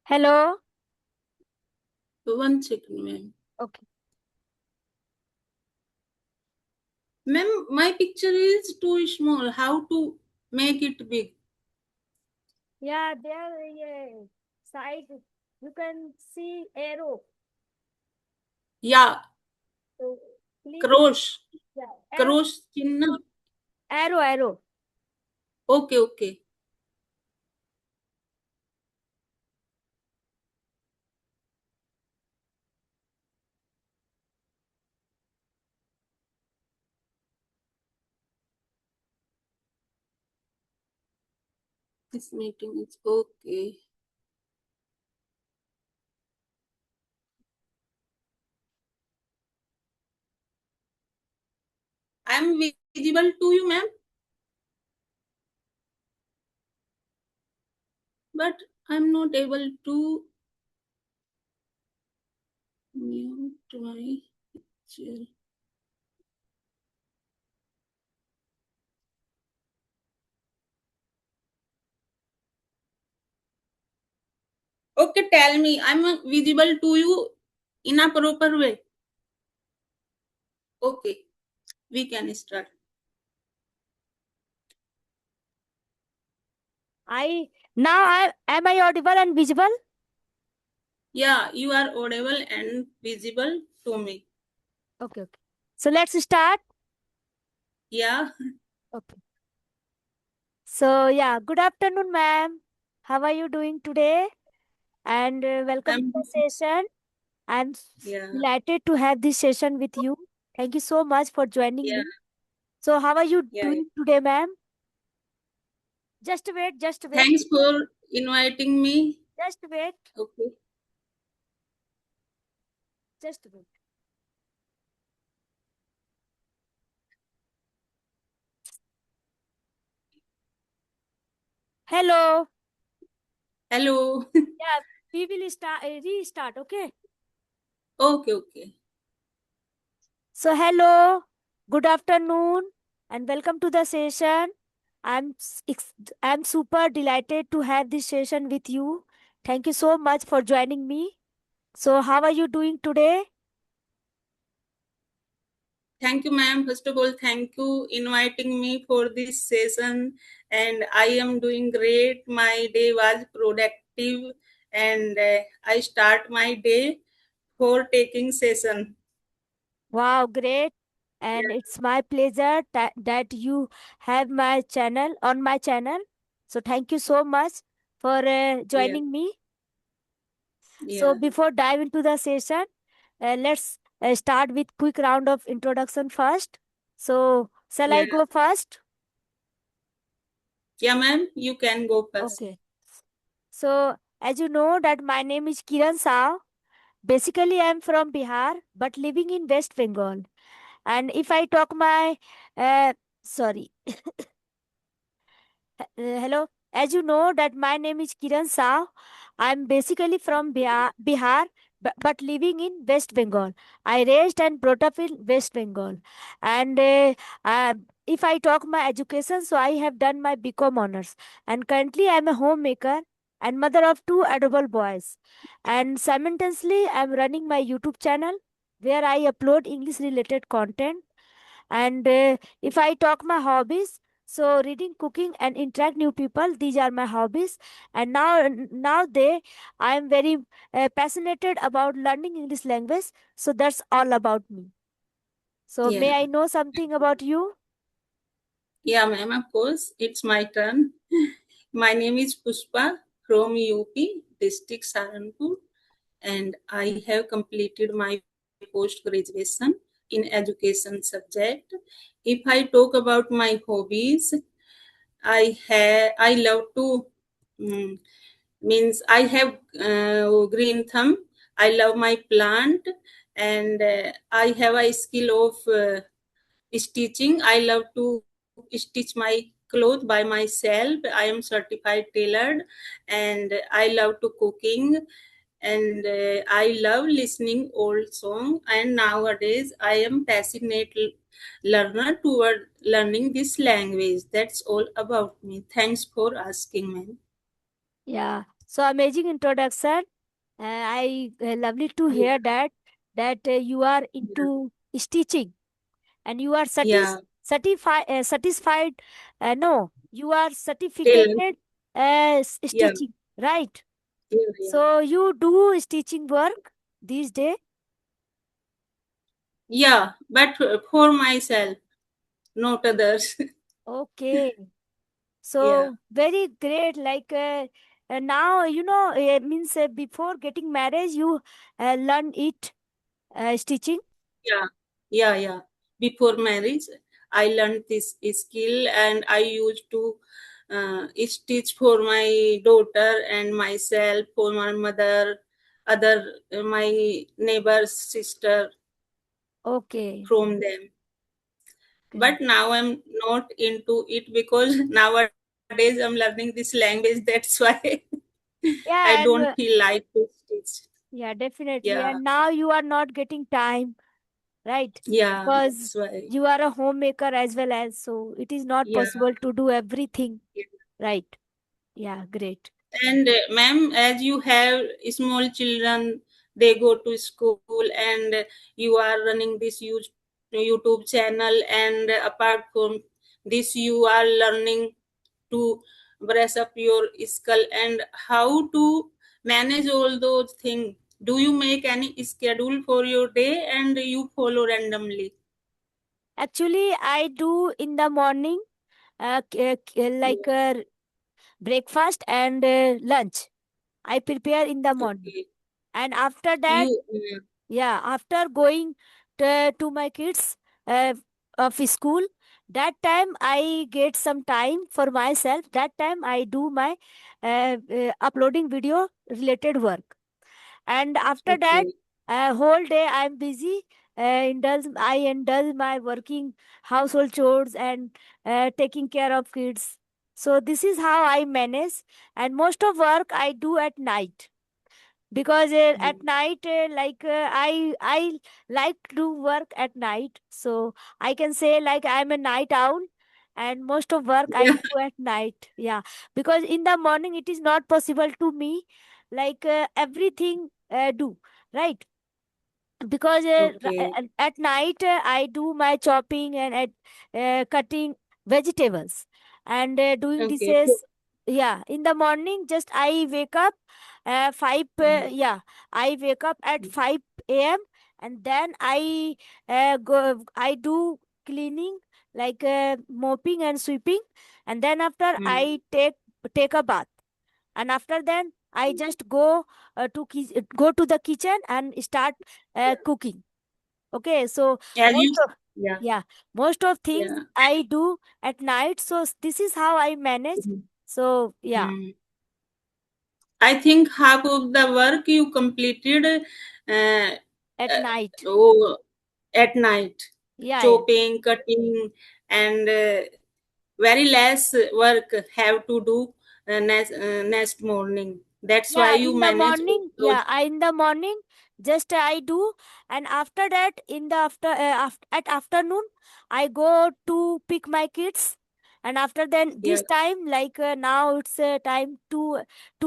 Hello. One second, ma'am. Okay. Ma'am, my picture is too small. How to make it big? Yeah, there side you can see arrow. Yeah, So click cross. yeah, Cross chinna. arrow. Okay, okay. This meeting is okay. I am visible to you, ma'am. But I'm not able to mute my picture. Okay, tell me. I'm visible to you in a proper way. Okay, we can start. I am I audible and visible? Yeah, you are audible and visible to me. Okay. So let's start. Yeah, Okay. So yeah, good afternoon, ma'am. How are you doing today? And welcome to I'm. the session. I'm Yeah, delighted to have this session with you. Thank you so much for joining yeah, me. So how are you yeah. doing today, ma'am? Just wait, just wait, Thanks for inviting me. just wait, Okay. just wait. Hello. Hello. Yeah, we will start restart. Okay. Okay, okay. So hello, good afternoon, and welcome to the session. I'm super delighted to have this session with you. Thank you so much for joining me. So how are you doing today? Thank you, ma'am. First of all, thank you inviting me for this session. And I am doing great. My day was productive, and I start my day for taking session. Wow, great. And Yeah, it's my pleasure that you have my channel on my channel. So thank you so much for yeah, joining me. So yeah, before dive into the session, let's start with quick round of introduction first. So shall yeah. I go first? Yeah, ma'am. You can go first. Okay. So as you know that my name is Kiran Sao. Basically, I am from Bihar, but living in West Bengal. And if I talk my, sorry, hello. As you know that my name is Kiran Sao. I'm basically from Bihar, but living in West Bengal. I raised and brought up in West Bengal. And if I talk my education, so I have done my BCom honors. And currently I'm a homemaker and mother of two adorable boys. And simultaneously, I'm running my YouTube channel where I upload English related content. And if I talk my hobbies, so reading, cooking, and interact new people, these are my hobbies. And now I am very passionate about learning English language. So that's all about me. So may Yeah, I know something about you? yeah, ma'am. Of course, it's my turn. My name is Pushpa from UP, district Saranpur, and I have completed my post graduation in education subject. If I talk about my hobbies, I love to mm, means I have green thumb. I love my plant, and I have a skill of stitching. I love to stitch my clothes by myself. I am certified tailored, and I love to cooking, and I love listening old song. And nowadays I am passionate learner toward learning this language. That's all about me. Thanks for asking, ma'am. Yeah. So amazing introduction. I lovely to hear Yeah, that you are yeah, into stitching and you are yeah. satisfied. No, you are Till, certificated yeah, stitching, right? yeah, yeah. So you do stitching work these days. Yeah, but for myself, not others. Okay, Yeah, so very great. Like now, means before getting married, you learn it stitching. yeah, yeah, yeah. Before marriage, I learned this skill and I used to stitch for my daughter and myself, for my mother, other my neighbor's sister Okay, from them. great. But now I'm not into it because nowadays I'm learning this language. That's why I Yeah, don't and feel like to stitch. yeah, definitely. Yeah, And now you are not getting time, right? yeah, Because that's why. you are a homemaker as well as, so it is not Yeah. possible to do everything, Yeah. right? Yeah, great. And ma'am, as you have small children, they go to school, and you are running this huge YouTube channel, and apart from this, you are learning to brush up your skill and how to manage all those things. Do you make any schedule for your day and you follow randomly? Actually, I do in the morning, like Yeah. breakfast and lunch. I prepare in the morning, Okay. and after that, You, yeah, after going to my kids uh, of school, that time I get some time for myself. That time I do my uploading video related work, and after that, okay. whole day I'm busy. I indulge my working household chores and taking care of kids. So this is how I manage, and most of work I do at night because at Mm. night I like to do work at night, so I can say like I'm a night owl, and most of work I Yeah. do at night. Yeah, because in the morning it is not possible to me, like everything do, right? Because Okay. at night I do my chopping and at cutting vegetables and doing Okay. dishes. Yeah, in the morning just I wake up 5 Mm. yeah, I wake up at 5 a.m. and then I do cleaning, like mopping and sweeping, and then after Mm. I take a bath, and after then I just go to the kitchen and start Yeah. cooking. Okay, so As you, most of, yeah, yeah, most of things yeah. I do at night, so this is how I manage. Mm. So yeah, Mm. I think half of the work you completed at uh, night. oh, at night, Yeah, yeah. chopping, cutting, and very less work have to do next morning. That's why Yeah, you in the manage all morning, those. yeah, in the morning, just I do, and after that, in the at afternoon, I go to pick my kids, and after then Yeah, this time, like now it's time two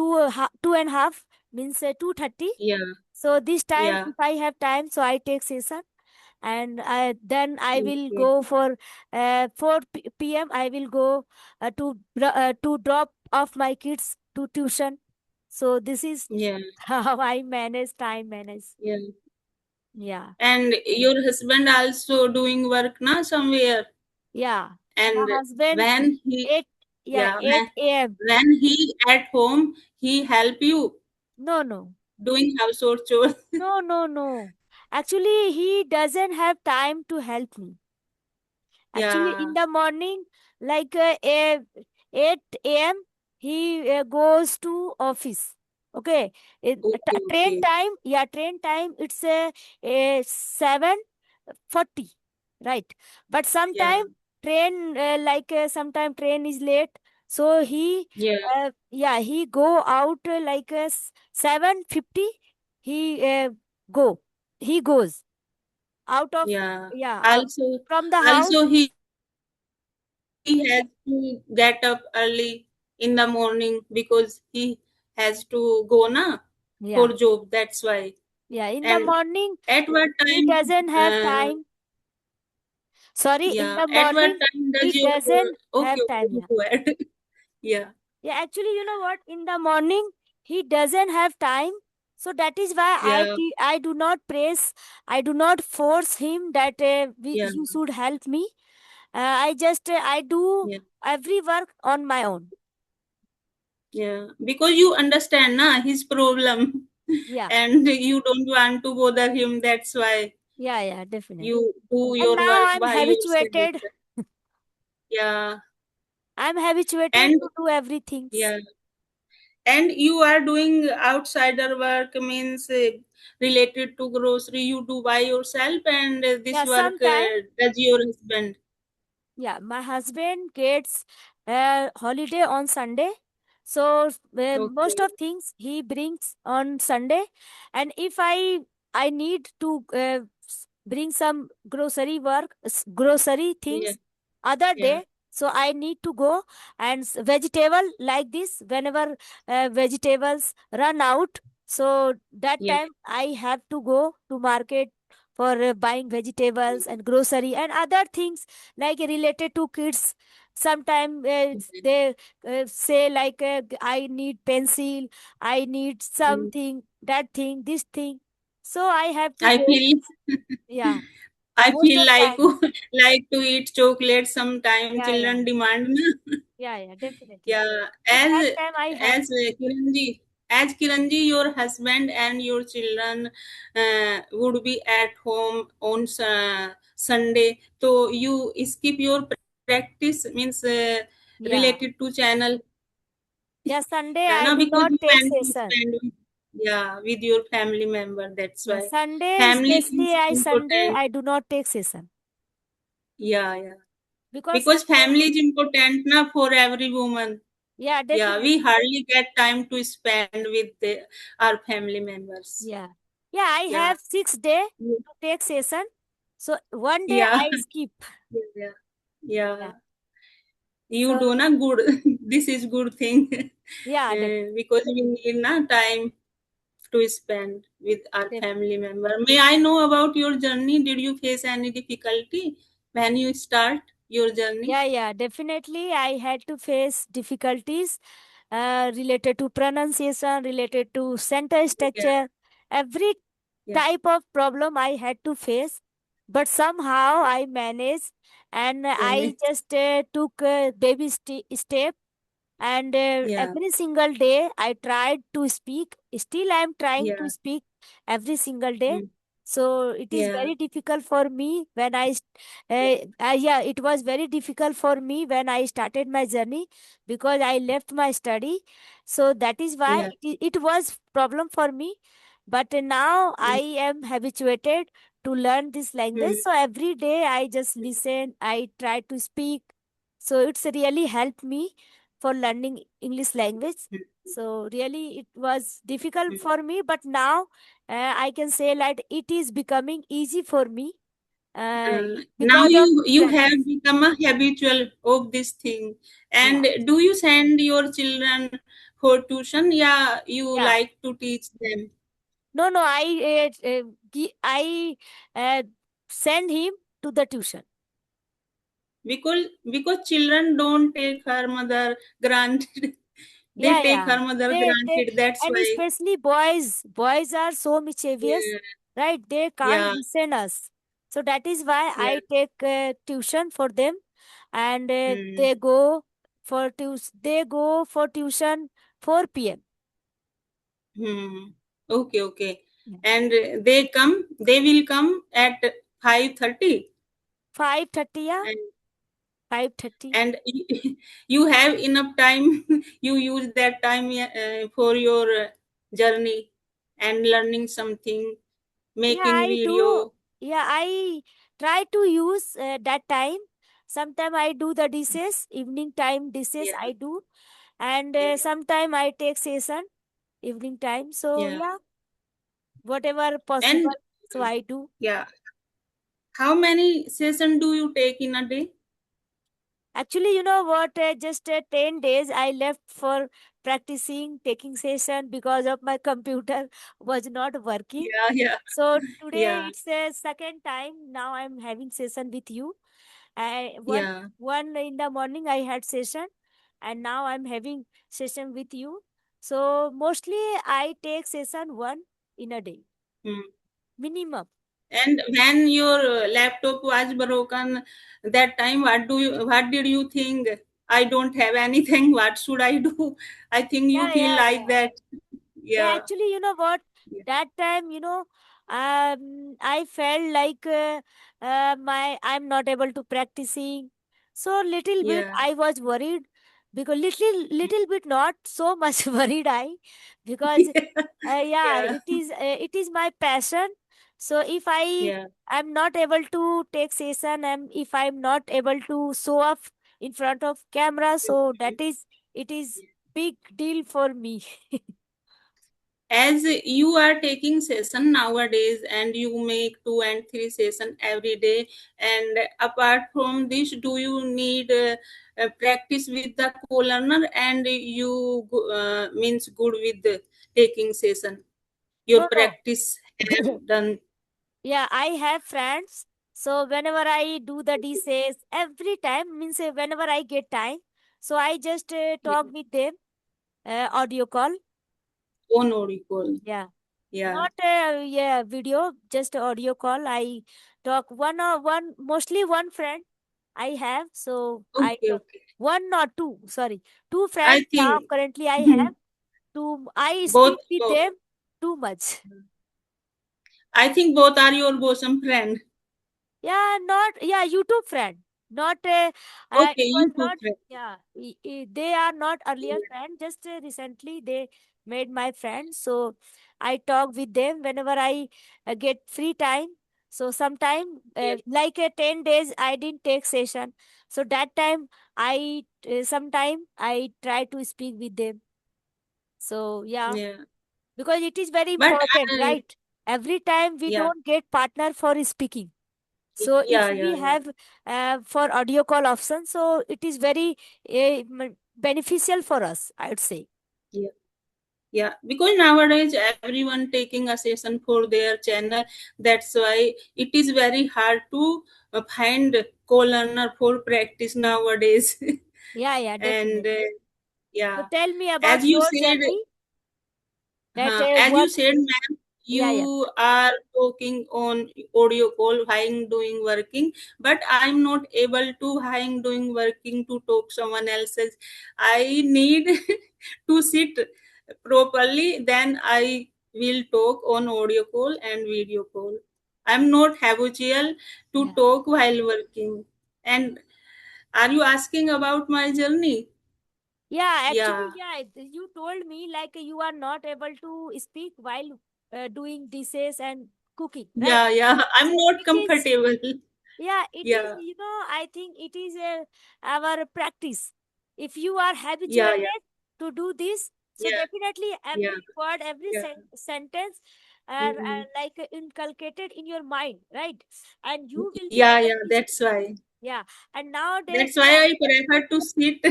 and a half, means 2:30. yeah, So this time, yeah. if I have time, so I take session, and then I will Okay. go for 4 p.m. I will go to drop off my kids to tuition. So this is Yeah, how I manage time manage. yeah. Yeah, And your husband also doing work now somewhere, yeah. My and husband when he, 8, yeah, yeah, 8 a.m. when he at home, he help you No, no, doing household chores. no, no, no. Actually, he doesn't have time to help me. Actually, in Yeah. the morning, like 8 a.m., he goes to office. Okay. Okay, Train okay. time, yeah, train time, it's a 7:40, right? But Yeah, sometime train, sometime train is late. So yeah, yeah, he go out 7:50. He go, he goes out of, yeah. yeah, Also, from the house. also he has to get up early in the morning because he has to go na Yeah. for job. That's why. Yeah. In the And morning, at what he time? doesn't have time. Sorry, in Yeah. the At what morning, time does he your doesn't okay? have time. Okay. Yeah. Go ahead. Yeah. Yeah. Actually, you know what? In the morning, he doesn't have time. So that is why Yeah. I do not praise, I do not force him that Yeah. you should help me. I just, I do Yeah. every work on my own. Yeah. Because you understand na his problem, Yeah. and you don't want to bother him. That's why Yeah. Yeah. Definitely. you do And your now work I'm by yourself. habituated. Yeah. I'm habituated And to do everything. yeah. And you are doing outsider work means related to grocery you do by yourself, and this Yeah, work sometime. does your husband. Yeah, my husband gets a holiday on Sunday. So most Okay. of things he brings on Sunday. And if I need to bring some grocery work, grocery Yeah. things other Yeah. day, so I need to go and vegetable like this whenever vegetables run out. So that Yeah. time I have to go to market for buying vegetables and grocery and other things like related to kids. Sometimes they say like I need pencil, I need Mm. something, that thing, this thing, so I have to I go. feel Yeah, I most feel of like time. like to eat chocolate sometime. Yeah, yeah, Children demand na. yeah, definitely. Yeah, So that time I have. Kiranji, your husband and your children would be at home on Sunday. So you skip your practice means Yeah, related to channel. yeah, Sunday Yeah, I no, do because not you take want to session. spend with your family member. That's Yeah, why Sunday family especially, is I Sunday important. I do not take session Yeah, yeah. because Because Sunday. family is important na for every woman. Yeah, Yeah, we definitely. hardly get time to spend with our family members. Yeah. Yeah, I Yeah. have 6 day to take session. So one day Yeah. I skip. Yeah. Yeah. Yeah. You do So na good. This is good thing. yeah, Because we need na time to spend with our def- family member. May I know about your journey? Did you face any difficulty when you start your journey? yeah, definitely. I had to face difficulties related to pronunciation, related to sentence Yeah. structure, every Yeah. type of problem I had to face. But somehow I managed, and I Manage. just took a baby step. And Yeah. every single day I tried to speak. Still I am trying to Yeah. speak every single day. Mm. So it is Yeah. very difficult for me when yeah, it was very difficult for me when I started my journey because I left my study. So that is why Yeah. it was problem for me. But now I Mm. am habituated to learn this language. Mm. So every day I just listen, I try to speak. So it's really helped me for learning English language. Mm. So really, it was difficult Mm. for me, but now I can say that it is becoming easy for me Now because of you have practice. become a habitual of this thing. Yeah, And do you send your children for tuition? Yeah, you yeah. like to teach them No, no. I uh, send him to the tuition. because children don't take her mother granted. They Yeah, take yeah. her mother They granted. That's and why. especially boys. Boys are so mischievous, Yeah, right? They can't yeah, listen us. So that is why yeah. I take tuition for them, and Hmm. they go for tuition 4 p.m. Hmm. Okay, okay. Yeah. And they will come at 5:30. 5:30, yeah, 5:30. And you have enough time. You use that time for your journey and learning something, Yeah, making I do. video. Yeah, I try to use that time. Sometimes I do the dishes, evening time dishes Yeah, I do, and yeah, sometime I take session evening time. So yeah. yeah, whatever And possible, so I do. yeah, how many session do you take in a day? Actually, you know what? Just 10 days I left for practicing, taking session because of my computer was not working. Yeah, yeah, So today yeah, it's a second time. Now I'm having session with you. I yeah. one in the morning I had session, and now I'm having session with you. So mostly I take session one in a day Hmm. minimum. And when your laptop was broken, that time, what did you think? I don't have anything. What should I do? I think you Yeah, feel yeah, like yeah. that. Yeah, Yeah, actually, you know what? yeah, That time, I felt like I'm not able to practicing. So little bit yeah, I was worried, because little bit, not so much worried I, because yeah, yeah, it is my passion. So if I yeah, am not able to take session, and if I'm not able to show off in front of camera, so that is, it is big deal for me. as you are taking session nowadays and you make 2 and 3 session every day, and apart from this, do you need practice with the co-learner, and you means good with the taking session, your No, no. practice have done? Yeah, I have friends. So whenever I do the DSAs, every time, means whenever I get time, so I just Yeah. talk with them, audio call. On Oracle. Yeah, Yeah. not yeah, video, just audio call. I talk one or one, mostly one friend I have. So I Okay, talk okay. one or two. Sorry, two I friends now think currently I have. Two, I both, speak with both them too much. I think both are your bosom friend. Yeah, not, yeah, YouTube friend. Not Okay, it was YouTube not, friend. yeah, they are not earlier friend. Just recently they made my friend. So I talk with them whenever I get free time. So sometime, Yeah, like 10 days I didn't take session. So that time I sometime I try to speak with them. So yeah, yeah. because it is very But important, right? Every time we yeah, don't get partner for speaking. So if yeah, yeah, we yeah, have for audio call option, so it is very beneficial for us, I would say. yeah. Yeah, because nowadays everyone taking a session for their channel. That's why it is very hard to find co-learner for practice nowadays. Yeah, yeah, And definitely. So yeah, tell me as about you your said, journey. That As you what? said, ma'am, Yeah, yeah, you are talking on audio call while doing working, but I'm not able to while doing working to talk someone else's. I need to sit properly, then I will talk on audio call and video call. I'm not habitual to yeah. talk while working. And are you asking about my journey? Yeah, actually, Yeah. yeah, you told me like you are not able to speak while doing dishes and cooking, right? Yeah, yeah. I'm So not it is. comfortable. Yeah, it is, Yeah. I think it is our practice. If you are Yeah, yeah. habituated to do this, so Yeah, definitely yeah, every word, every yeah. sentence are Mhm. like inculcated in your mind, right? And you will be Yeah, able yeah, to that's speak. why. Yeah, and nowadays, That's why I prefer to sit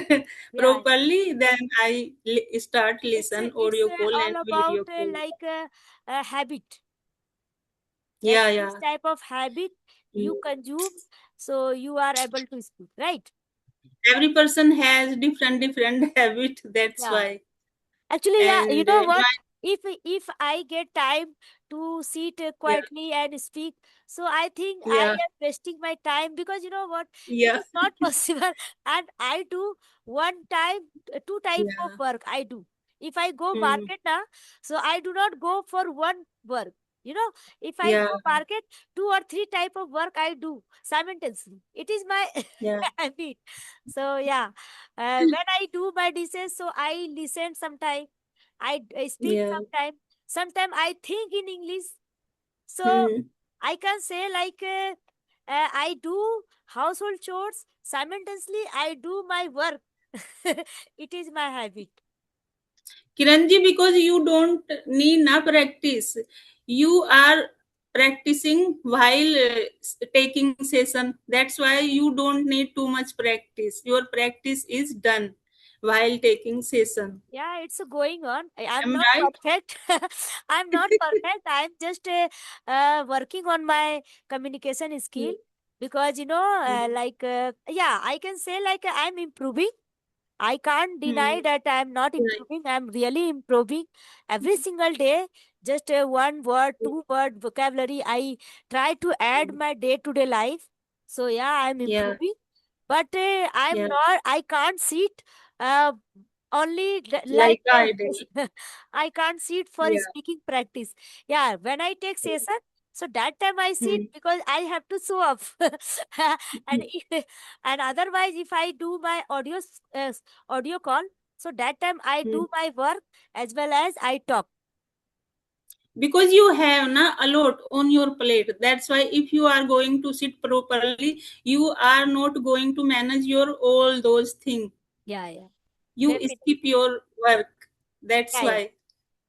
yeah, properly, then I start listen it's audio call and all about video call. like a habit. That Yeah, this yeah. type of habit you Mm. consume, so you are able to speak, right? Every person has different habit, that's Yeah. why. Actually, yeah, you And know what? my If I get time to sit yeah, quietly and speak, so I think I yeah, am wasting my time, because you know what? It yeah, is not possible. And I do one time, two type of yeah. work I do. If I go Mm. market now, so I do not go for one work. If I Yeah, go market, two or three type of work I do simultaneously. It is my yeah, habit. So yeah, when I do my dishes, so I listen sometime, I speak yeah. sometime, sometime I think in English. So Mm. I can say like I do household chores simultaneously. I do my work. It is my habit. Kiranji, because you don't need na practice. You are practicing while taking session. That's why you don't need too much practice. Your practice is done. while taking session. Yeah, it's going on. I'm Am not I right? perfect. I'm not perfect. I'm just working on my communication skill because yeah, I can say like I'm improving. I can't deny Hmm. that I'm not Right. improving. I'm really improving every single day. Just one word, two word vocabulary. I try to add my day to day life. So yeah, I'm Yeah, improving. But I'm yeah, not. I can't sit. Uh, only like I did. I can't sit for Yeah. speaking practice. Yeah, when I take session, so that time I sit Hmm. because I have to show off. and and otherwise, if I do my audio call, so that time I Hmm. do my work as well as I talk. Because you have a lot on your plate. That's why if you are going to sit properly, you are not going to manage your all those things. Yeah, yeah, You definitely. skip your work. That's Yeah, yeah, why.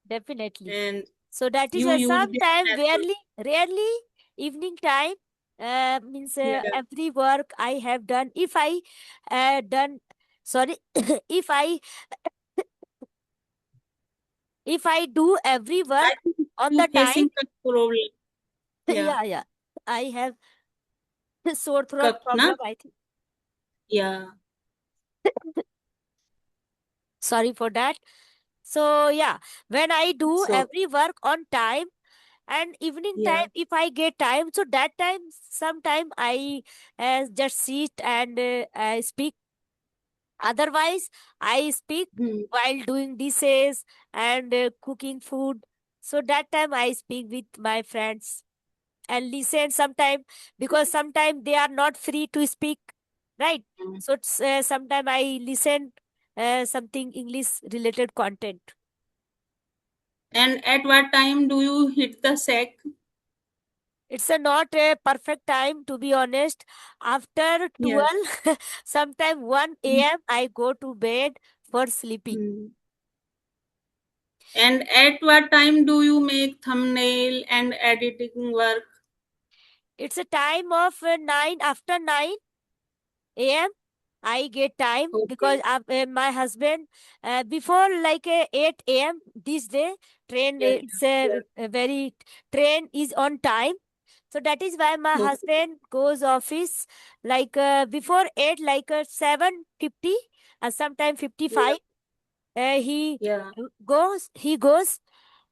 definitely. And So that is you why use this sometime method. rarely evening time means Yeah. every work I have done. If I done, sorry, if I if I do every I work think on you the time, facing a problem. Yeah. yeah, yeah, I have sore throat Cup, na? problem. I think. Yeah. Sorry for that. So yeah, when I do So, every work on time and evening yeah. time, if I get time, so that time sometime I just sit and I speak. Otherwise, I speak Hmm. while doing dishes and cooking food. So that time I speak with my friends and listen sometime because sometime they are not free to speak, right? So sometime I listen something English related content. And at what time do you hit the sack? It's a not a perfect time to be honest. After Yeah. 12, sometime 1 a.m. I go to bed for sleeping. Hmm. And at what time do you make thumbnail and editing work? It's a time of 9 after 9 a.m. I get time because Okay. my husband before like 8 a.m. this day train Yeah. it's Yeah. a very train is on time. So that is why my Okay. husband goes office like before 8 like 7:50 sometime 55 Yeah. he Yeah. goes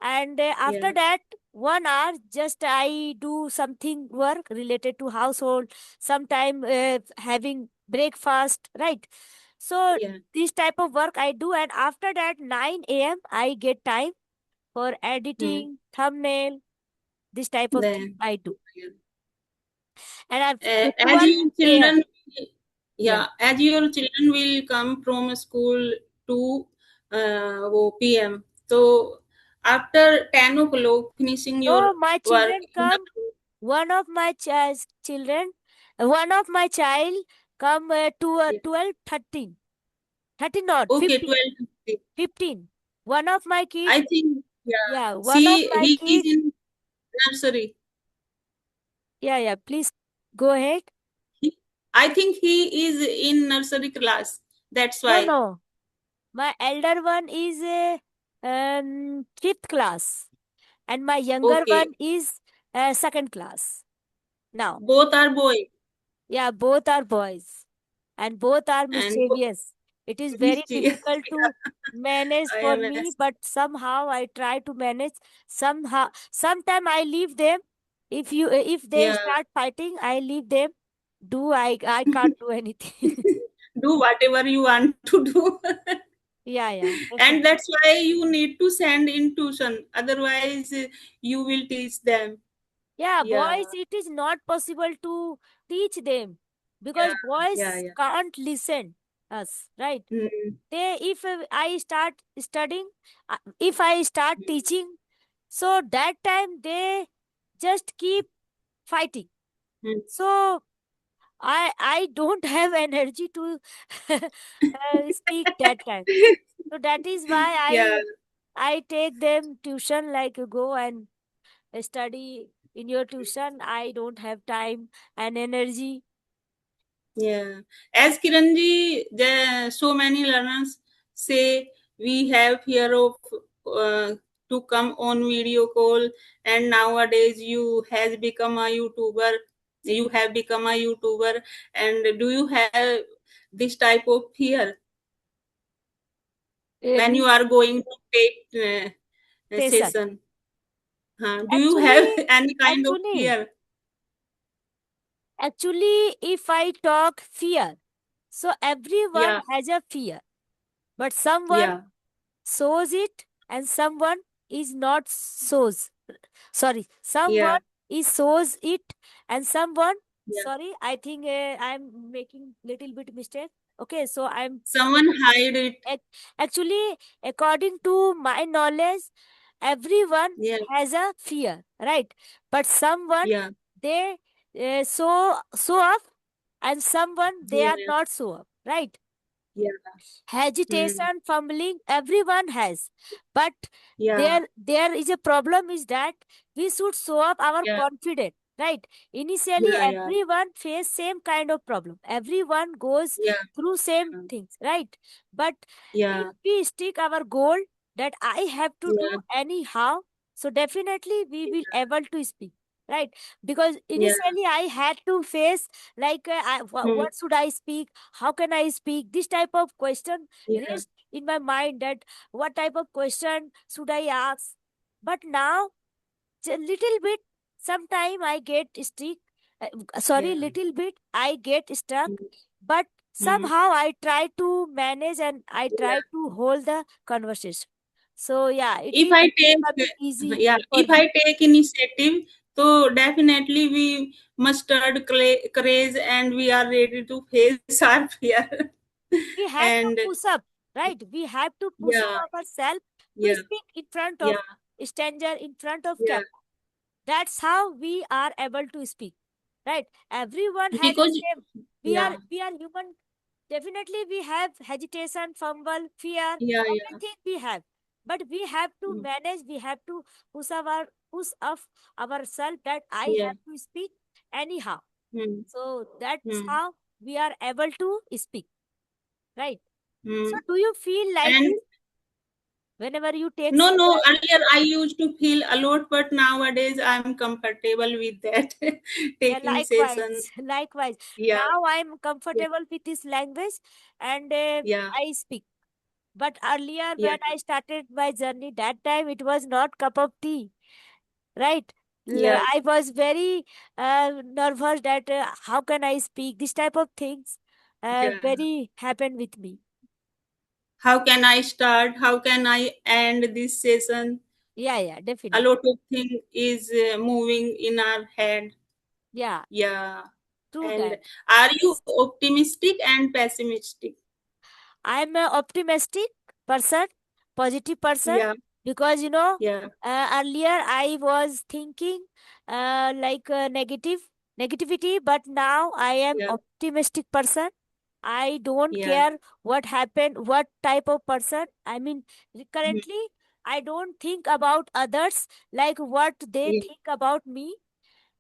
and after Yeah. that 1 hour just I do something work related to household sometime having breakfast, right? So Yeah. this type of work I do and after that 9 a.m. I get time for Hmm. editing thumbnail, this type of thing Then, I do. yeah. And at As 1 your a.m. children, Yeah. yeah, as your children will come from school to PM. So after 10 o'clock, finishing your No, my work children in the come. One of my children, one of my child come to yeah. 12, 13. 13 not, Okay, 15. 12. 15. One of my kid, I think yeah. yeah, one of See, my he is kid, in nursery. yeah, yeah, please go ahead. He, I think he is in nursery class. That's No, why. no. My elder one is fifth class, and my younger Okay, one is second class. Now, both are boy yeah, both are boys and both are and mischievous. It is very mischievous. difficult to manage I for am me, but somehow I try to manage. Somehow, sometime I leave them. If they yeah. start fighting, I leave them. Do I can't do anything. Do whatever you want to do. Yeah, yeah, And definitely. that's why you need to send in tuition. Otherwise, you will teach them. Yeah, Yeah, boys, it is not possible to teach them because yeah, yeah, boys yeah. can't listen us, right? Mm, They if I start studying, if I start teaching, so that time they just keep fighting. mm. So I don't have energy to speak that time. So that is why Yeah, I take them tuition, like go and study in your tuition. I don't have time and energy. yeah. As Kiranji, there are so many learners. say we have fear of to come on video call, and nowadays you has become a YouTuber. You have become a YouTuber, and do you have this type of fear when you Means are going to take a session. session? Do you have Actually, any kind of actually, fear? actually, if I talk fear, so everyone Yeah, has a fear, but someone yeah, shows it and someone is not shows. Sorry, yeah, someone is shows it and someone. yeah. Sorry, I think I'm making little bit mistake. Okay, so I'm Someone hide it. actually, according to my knowledge, everyone Yeah, has a fear, right? But someone yeah, they so up and someone they yeah, are not so up, right? yeah. Hmm. Hesitation, fumbling, everyone has, but Yeah, there is a problem is that we should show up our yeah, confidence, right? Initially yeah, yeah, everyone face same kind of problem, everyone goes yeah, through same things, right? But if yeah, we stick our goal that I have to do yeah, anyhow, so definitely we will able to speak, right? Because yeah, initially I had to face like hmm, what should I speak, how can I speak, this type of question yeah, raised in my mind, that what type of question should I ask. But now little bit sometime I get stuck, sorry, yeah. little bit I get stuck, Hmm, but hmm, somehow I try to manage and I try yeah. to hold the conversation. So yeah, it If is I becoming take, easy yeah, for if me. I take initiative, so definitely we mustered courage and we are ready to face our fear. We have to And push up, right? We have to push yeah, up ourselves to yeah, speak in front of yeah, stranger, in front of yeah. camera. That's how we are able to speak, right? Everyone has a Because same. yeah, We are human. Definitely we have hesitation, fumble, fear, yeah, yeah, everything we have, but we have to mm, manage, we have to push up ourselves that I yeah, have to speak anyhow. hmm, So that's hmm, how we are able to speak, right? hmm. So do you feel like And this whenever you take no, no, session? earlier I used to feel a lot, but nowadays I'm comfortable with that. Yeah, Taking likewise, session. likewise. Yeah, Now I'm yeah, comfortable with this language and yeah, I speak. But earlier, yeah, when I started my journey, that time it was not cup of tea, right? yeah, I was very nervous that how can I speak? This type of things yeah. very happened with me. How can I start? How can I end this session? Yeah, yeah, A definitely. lot of thing is moving in our head. Yeah, Yeah. true And that. are you optimistic and pessimistic? I'm a optimistic person, positive person, Yeah, because yeah, earlier I was thinking negative negativity, but now I am yeah, optimistic person. I don't yeah. care what happened, what type of person. I mean, Mhm. currently I don't think about others like what they Yeah, think about me.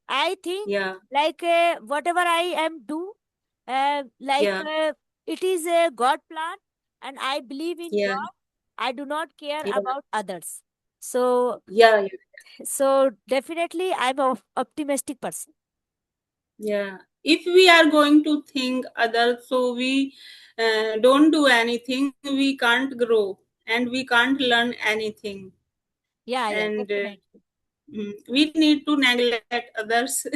I think yeah, like whatever I am do, yeah, it is a God plan, and I believe in yeah, God. I do not care yeah, about others. So yeah, definitely I'm a optimistic person. yeah. If we are going to think others, so we don't do anything, we can't grow and we can't learn anything. Yeah, yeah, And definitely, we need to neglect others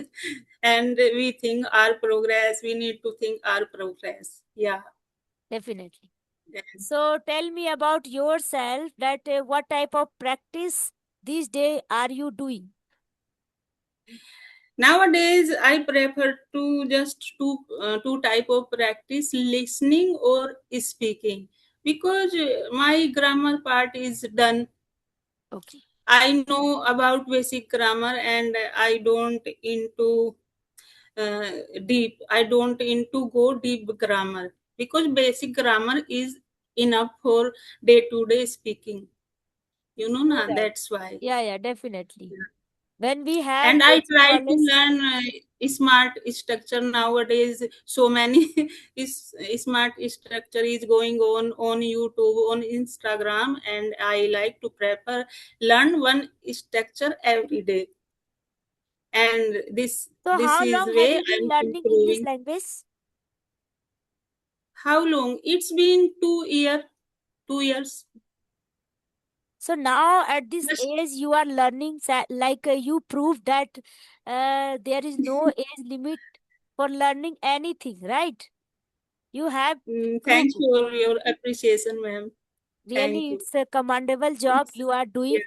and we think our progress, we need to think our progress. Yeah. definitely. And So tell me about yourself. That what type of practice these days are you doing? nowadays, I prefer to just two type of practice: listening or speaking, because my grammar part is done. Okay. I know about basic grammar, and I don't into uh, deep. I don't into go deep grammar, because basic grammar is enough for day to day speaking. You know, True na, that. that's why. Yeah, yeah, definitely. When we have And I basic try to knowledge. learn smart structure nowadays. So many is smart structure is going on YouTube, on Instagram, and I like to prefer learn one structure every day. And So this how is long have way you been I'm learning English improving. language? How long? It's been 2 year, 2 years. So now at this Just age you are learning like you proved that there is no age limit for learning anything, right? You have thanks proved it. for your appreciation, ma'am. Thank Really, you. it's a commendable job It's you are doing. yeah.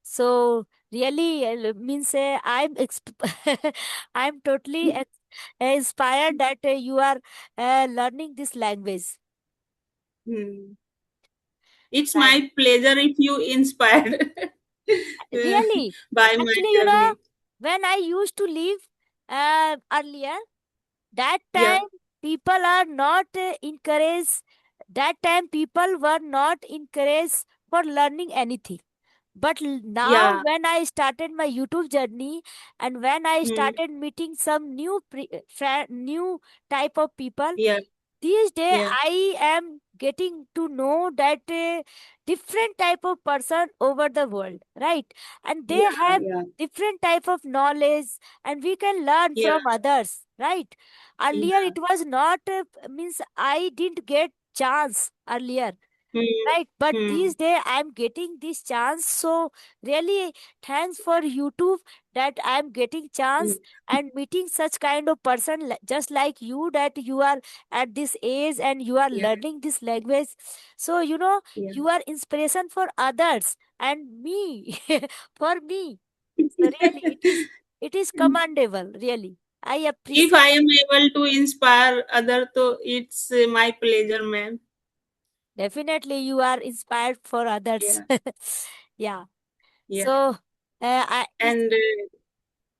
So really means I'm totally inspired that you are learning this language. Hmm. It's Right. my pleasure if you inspired Really, by my actually, journey. when I used to live earlier, that Yeah, time people are not encouraged. That time people were not encouraged for learning anything. But now, yeah, when I started my YouTube journey and when I hmm, started meeting some new type of people, yeah, these days yeah, I am getting to know that different type of person over the world, right? And they yeah, have yeah, different type of knowledge, and we can learn yeah, from others, right? Earlier yeah. it was not means I didn't get chance earlier, Hmm, right? But hmm, these days I'm getting this chance. So really thanks for YouTube that I'm getting hmm. chance and meeting such kind of person just like you, that you are at this age and you are Yeah, learning this language. So yeah. you are inspiration for others and me for me. So really it is commendable, really. I If appreciate. I am able to inspire other, so it's my pleasure, ma'am. Definitely you are inspired for others. Yeah, Yeah. yeah. So, And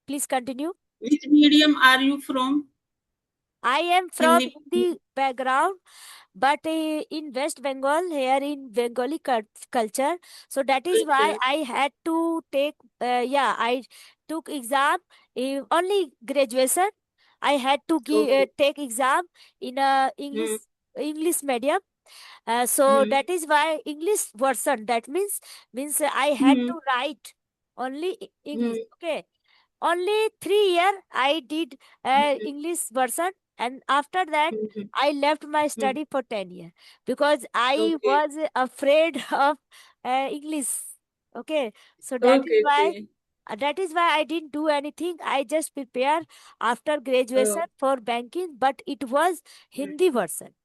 please continue. which medium are you from? I am from Hindi. Hindi background, but in West Bengal, here in Bengali culture, so that is why Culture. I had to take. Yeah, I took exam only graduation. I had to Okay. take exam in a Hmm, English medium. So hmm, that is why English version. That means I had hmm, to write only hmm, English. Okay, only 3 year I did hmm, English version, and after that hmm, hmm, I left my hmm. study for 10 years because I Okay. was afraid of English. Okay, so Okay, okay. that is why I didn't do anything. I just prepare after graduation Oh, for banking, but it was mm. Hindi version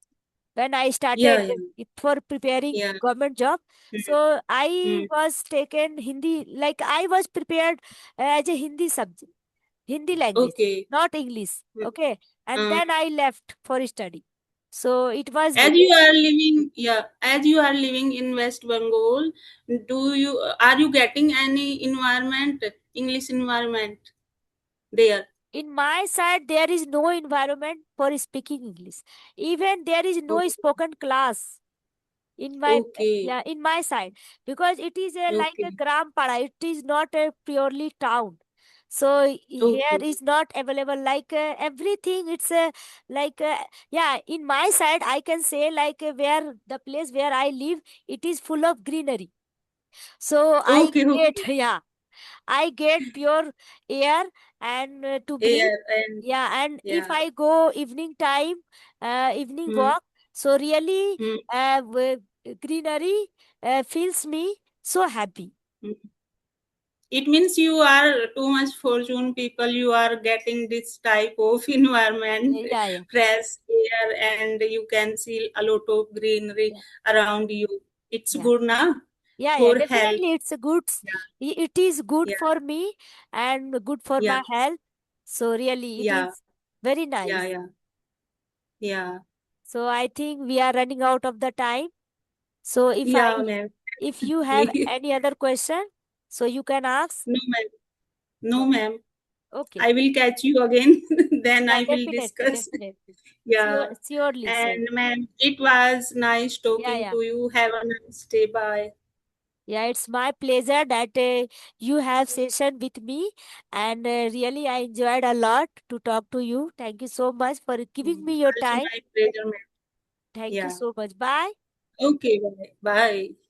when I Yeah, started yeah, for preparing yeah. government job. Mm, So I mm. was taken Hindi, like I was prepared as a Hindi subject, Hindi language, Okay. not English. Mm. Okay. And Uh, then I left for study. So it was as you are living, yeah, as you are living in West Bengal, are you getting any environment, English environment there? in my side, there is no environment for speaking English. Even there is no Okay, spoken class in my, okay, yeah, in my side, because it is like a okay, gram pada, it is not a purely town. So here okay, is not available like everything. It's like yeah, in my side I can say like where the place where I live, it is full of greenery. So I okay, get okay. yeah, I get pure air and to breathe. Air and Yeah, and if yeah. I go evening time, evening Mm, walk, so really mm, greenery feels me so happy. mm. It means you are too much fortune people. You are getting this type of environment, Yeah, yeah, fresh air, and you can see a lot of greenery yeah, around you. It's yeah. good now Yeah, for health. definitely it's a good. Yeah, It is good yeah, for me and good for yeah, my health. So really, it yeah, is very yeah, nice. yeah, yeah, So I think we are running out of the time. So yeah, ma'am. if you have any other question, so you can ask. No, ma'am. No, Oh, ma'am. okay. I will catch you again. Then Yeah, I will definitely, discuss. definitely. Yeah. Sure, surely, And surely. ma'am, it was nice Yeah, talking yeah. to you. Have a nice day. Bye. Yeah, it's my pleasure that you have session with me, and really I enjoyed a lot to talk to you. Thank you so much for giving me your Also time. my pleasure, ma'am. Thank you Yeah. so much. Bye. Okay, bye. Bye.